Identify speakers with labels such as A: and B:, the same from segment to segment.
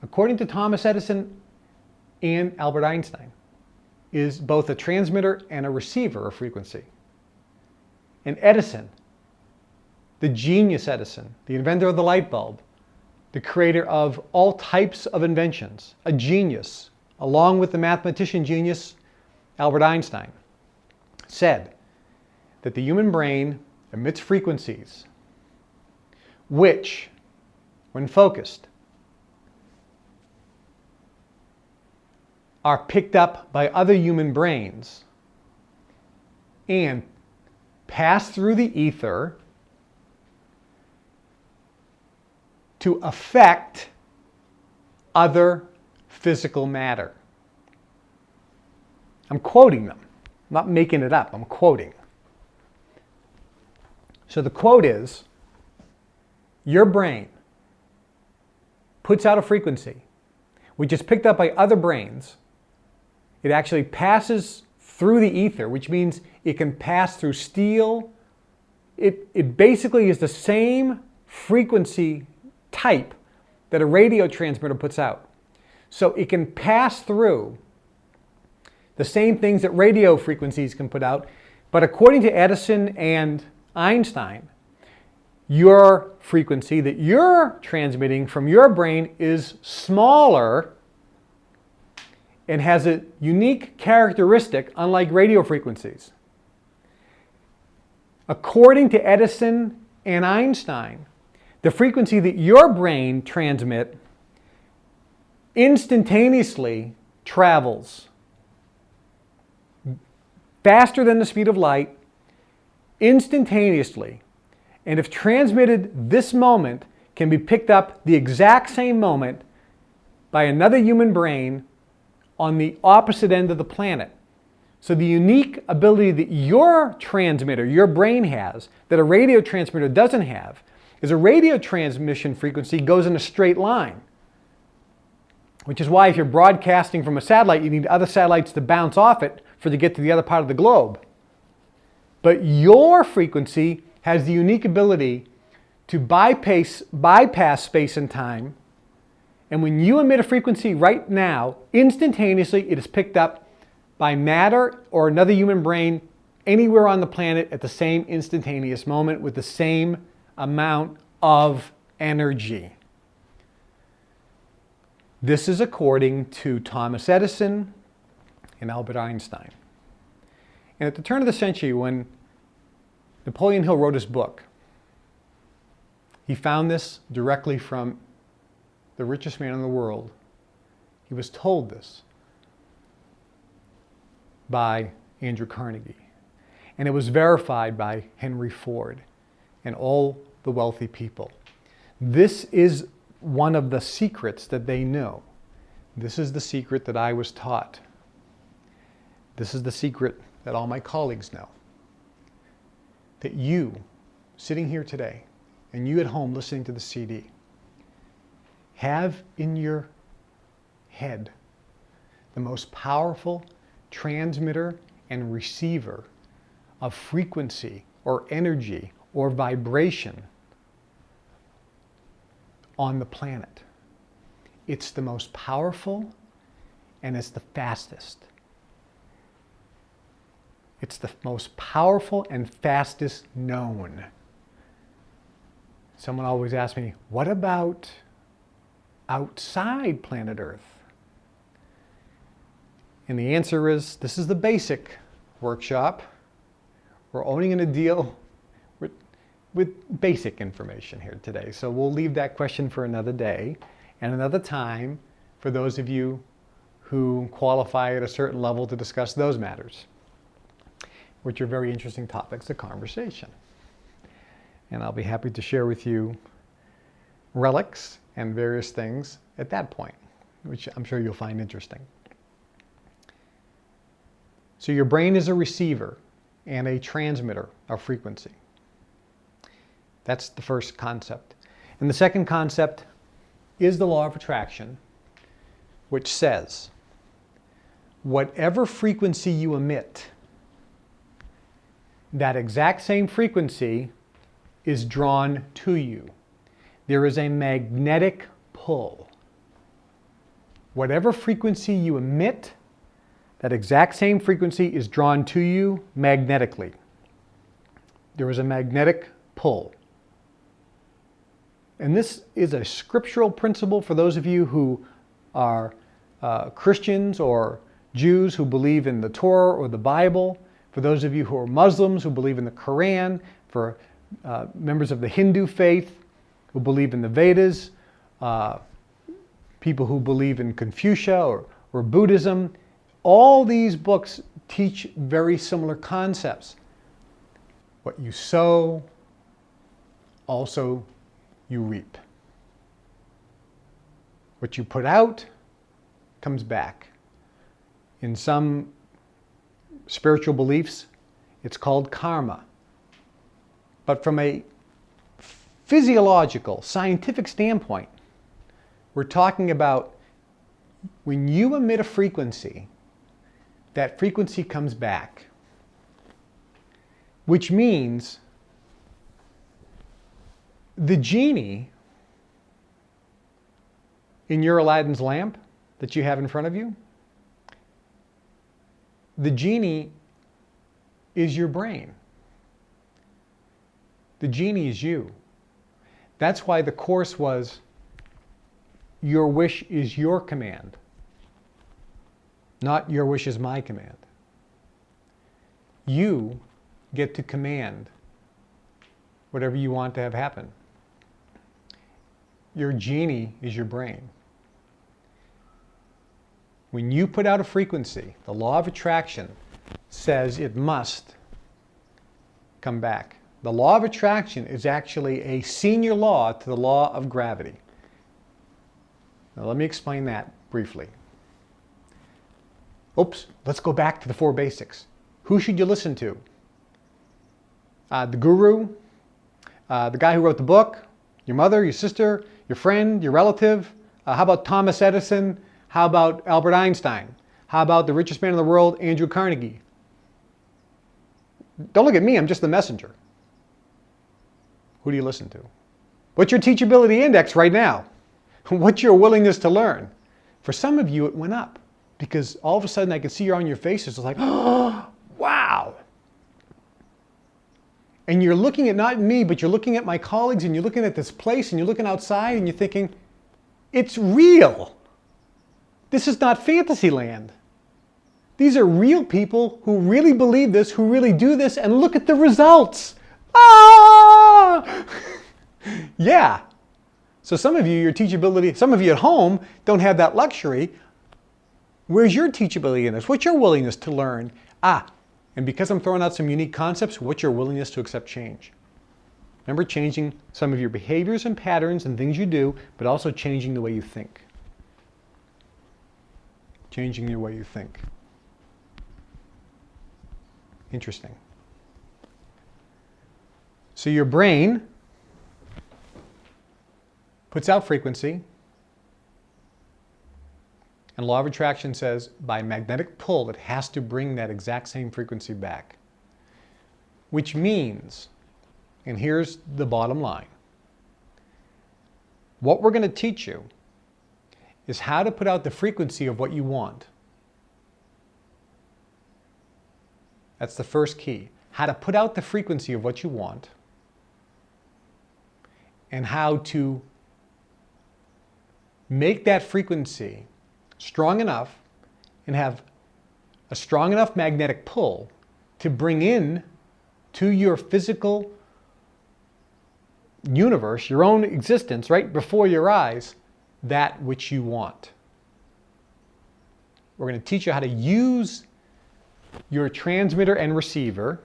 A: according to Thomas Edison and Albert Einstein, is both a transmitter and a receiver of frequency. And Edison, the genius Edison, the inventor of the light bulb, the creator of all types of inventions, a genius, along with the mathematician genius Albert Einstein, said that the human brain emits frequencies which, when focused, are picked up by other human brains and pass through the ether to affect other physical matter. I'm quoting them. I'm not making it up. I'm quoting. So the quote is, your brain puts out a frequency which is picked up by other brains. It actually passes through the ether, which means it can pass through steel. It basically is the same frequency type that a radio transmitter puts out. So it can pass through the same things that radio frequencies can put out. But according to Edison and Einstein, your frequency that you're transmitting from your brain is smaller and has a unique characteristic unlike radio frequencies. According to Edison and Einstein, the frequency that your brain transmits instantaneously travels faster than the speed of light, instantaneously. And if transmitted this moment, can be picked up the exact same moment by another human brain on the opposite end of the planet. So the unique ability that your transmitter, your brain has, that a radio transmitter doesn't have, is a radio transmission frequency goes in a straight line. Which is why if you're broadcasting from a satellite, you need other satellites to bounce off it for to get to the other part of the globe. But your frequency has the unique ability to bypass space and time. And when you emit a frequency right now, instantaneously it is picked up by matter or another human brain anywhere on the planet at the same instantaneous moment with the same amount of energy. This is according to Thomas Edison and Albert Einstein. And at the turn of the century, when Napoleon Hill wrote his book, he found this directly from the richest man in the world. He was told this by Andrew Carnegie. And it was verified by Henry Ford and all the wealthy people. This is one of the secrets that they know. This is the secret that I was taught. This is the secret that all my colleagues know. That you, sitting here today, and you at home listening to the CD, have in your head the most powerful transmitter and receiver of frequency or energy or vibration on the planet. It's the most powerful and it's the fastest. It's the most powerful and fastest known. Someone always asks me, what about outside planet Earth? And the answer is, this is the basic workshop. We're only going to deal with basic information here today. So we'll leave that question for another day and another time for those of you who qualify at a certain level to discuss those matters, which are very interesting topics of conversation. And I'll be happy to share with you relics and various things at that point, which I'm sure you'll find interesting. So your brain is a receiver and a transmitter of frequency. That's the first concept. And the second concept is the law of attraction, which says, whatever frequency you emit, that exact same frequency is drawn to you. There is a magnetic pull. Whatever frequency you emit, that exact same frequency is drawn to you magnetically. There is a magnetic pull. And this is a scriptural principle for those of you who are Christians or Jews who believe in the Torah or the Bible, for those of you who are Muslims who believe in the Quran, for members of the Hindu faith who believe in the Vedas, people who believe in Confucius or Buddhism. All these books teach very similar concepts. What you sow, also you reap. What you put out comes back. In some spiritual beliefs, it's called karma. But from a physiological, scientific standpoint, we're talking about when you emit a frequency, that frequency comes back. Which means the genie in your Aladdin's lamp that you have in front of you, the genie is your brain. The genie is you. That's why the course was, your wish is your command, not your wish is my command. You get to command whatever you want to have happen. Your genie is your brain. When you put out a frequency, the law of attraction says it must come back. The law of attraction is actually a senior law to the law of gravity. Now let me explain that briefly. Oops, let's go back to the 4 basics. Who should you listen to? The guru, the guy who wrote the book, your mother, your sister, your friend, your relative. How about Thomas Edison? How about Albert Einstein? How about the richest man in the world, Andrew Carnegie? Don't look at me, I'm just the messenger. Who do you listen to? What's your teachability index right now? What's your willingness to learn? For some of you, it went up because all of a sudden I could see on your faces, it's like, oh, wow. And you're looking at not me, but you're looking at my colleagues and you're looking at this place and you're looking outside and you're thinking, it's real. This is not fantasy land. These are real people who really believe this, who really do this, and look at the results. Ah! Yeah. So some of you, your teachability, some of you at home don't have that luxury. Where's your teachability in this? What's your willingness to learn? And because I'm throwing out some unique concepts, what's your willingness to accept change? Remember, changing some of your behaviors and patterns and things you do, but also changing the way you think. Changing the way you think. Interesting. So your brain puts out frequency, and law of attraction says by magnetic pull it has to bring that exact same frequency back. Which means, and here's the bottom line, what we're going to teach you is how to put out the frequency of what you want. That's the first key. How to put out the frequency of what you want and how to make that frequency strong enough and have a strong enough magnetic pull to bring in to your physical universe, your own existence, right before your eyes, that which you want. We're going to teach you how to use your transmitter and receiver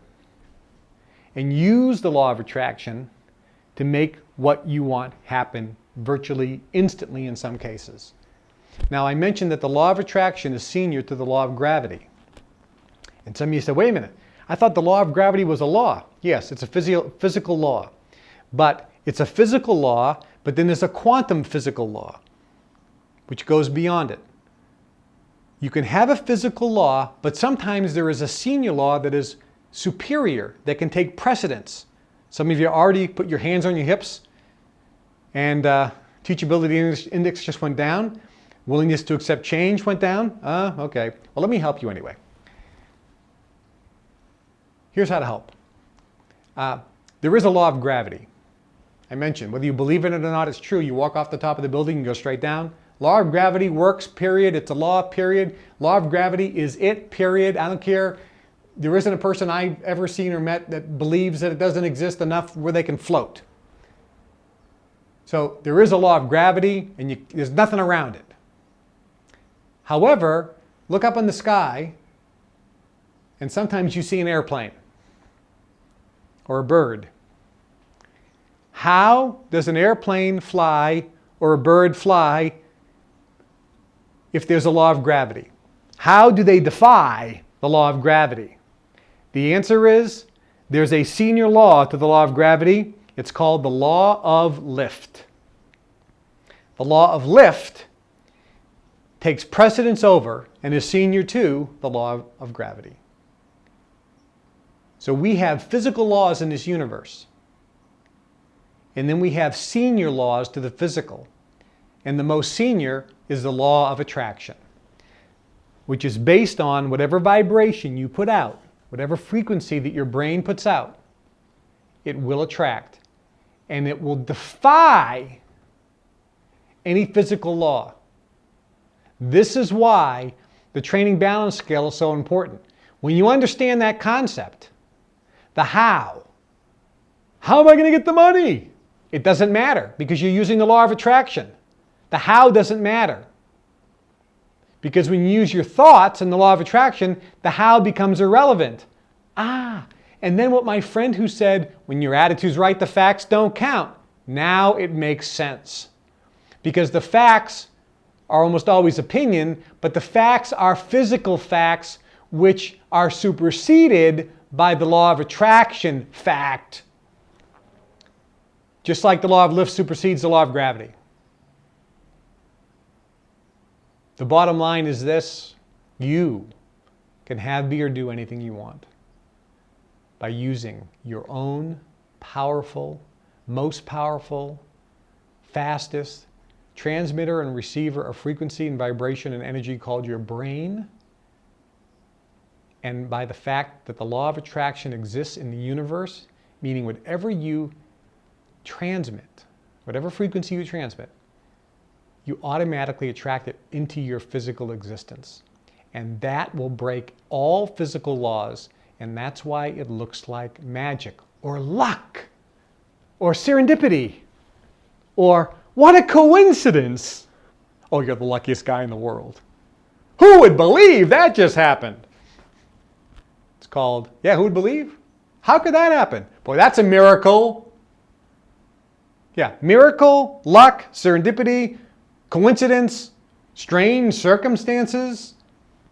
A: and use the law of attraction to make what you want happen virtually instantly in some cases. Now, I mentioned that the law of attraction is senior to the law of gravity. And some of you said, wait a minute, I thought the law of gravity was a law. Yes, it's a physical law. But it's a physical law, but then there's a quantum physical law, which goes beyond it. You can have a physical law, but sometimes there is a senior law that is superior, that can take precedence. Some of you already put your hands on your hips and teachability index just went down. Willingness to accept change went down? Okay. Well, let me help you anyway. Here's how to help. There is a law of gravity. I mentioned, whether you believe in it or not, it's true. You walk off the top of the building and go straight down. Law of gravity works, period. It's a law, period. Law of gravity is it, period. I don't care. There isn't a person I've ever seen or met that believes that it doesn't exist enough where they can float. So there is a law of gravity, and there's nothing around it. However, look up in the sky, and sometimes you see an airplane or a bird. How does an airplane fly or a bird fly if there's a law of gravity? How do they defy the law of gravity? The answer is there's a senior law to the law of gravity. It's called the law of lift. The law of lift takes precedence over and is senior to the law of gravity. So we have physical laws in this universe. And then we have senior laws to the physical. And the most senior is the law of attraction, which is based on whatever vibration you put out, whatever frequency that your brain puts out, it will attract. And it will defy any physical law. This is why the training balance scale is so important. When you understand that concept, the how am I going to get the money? It doesn't matter because you're using the law of attraction. The how doesn't matter. Because when you use your thoughts and the law of attraction, the how becomes irrelevant. And then what my friend who said, when your attitude's right, the facts don't count. Now it makes sense. Because the facts are almost always opinion, but the facts are physical facts which are superseded by the law of attraction fact. Just like the law of lift supersedes the law of gravity. The bottom line is this: you can have, be, or do anything you want by using your own powerful, most powerful, fastest transmitter and receiver of frequency and vibration and energy called your brain, and by the fact that the law of attraction exists in the universe, meaning whatever you transmit, whatever frequency you transmit, you automatically attract it into your physical existence. And that will break all physical laws, and that's why it looks like magic or luck or serendipity or what a coincidence. Oh, you're the luckiest guy in the world. Who would believe that just happened? It's called, who would believe? How could that happen? Boy, that's a miracle. Yeah, miracle, luck, serendipity, coincidence, strange circumstances,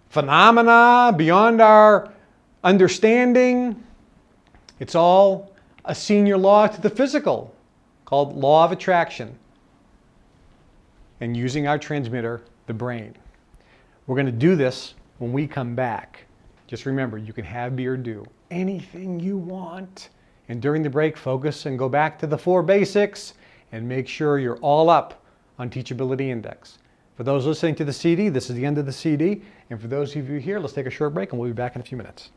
A: phenomena beyond our understanding. It's all a senior law to the physical called law of attraction. And using our transmitter, the brain. We're going to do this when we come back. Just remember, you can have, be, or do anything you want. And during the break, focus and go back to the 4 basics and make sure you're all up on Teachability Index. For those listening to the CD, this is the end of the CD. And for those of you here, let's take a short break and we'll be back in a few minutes.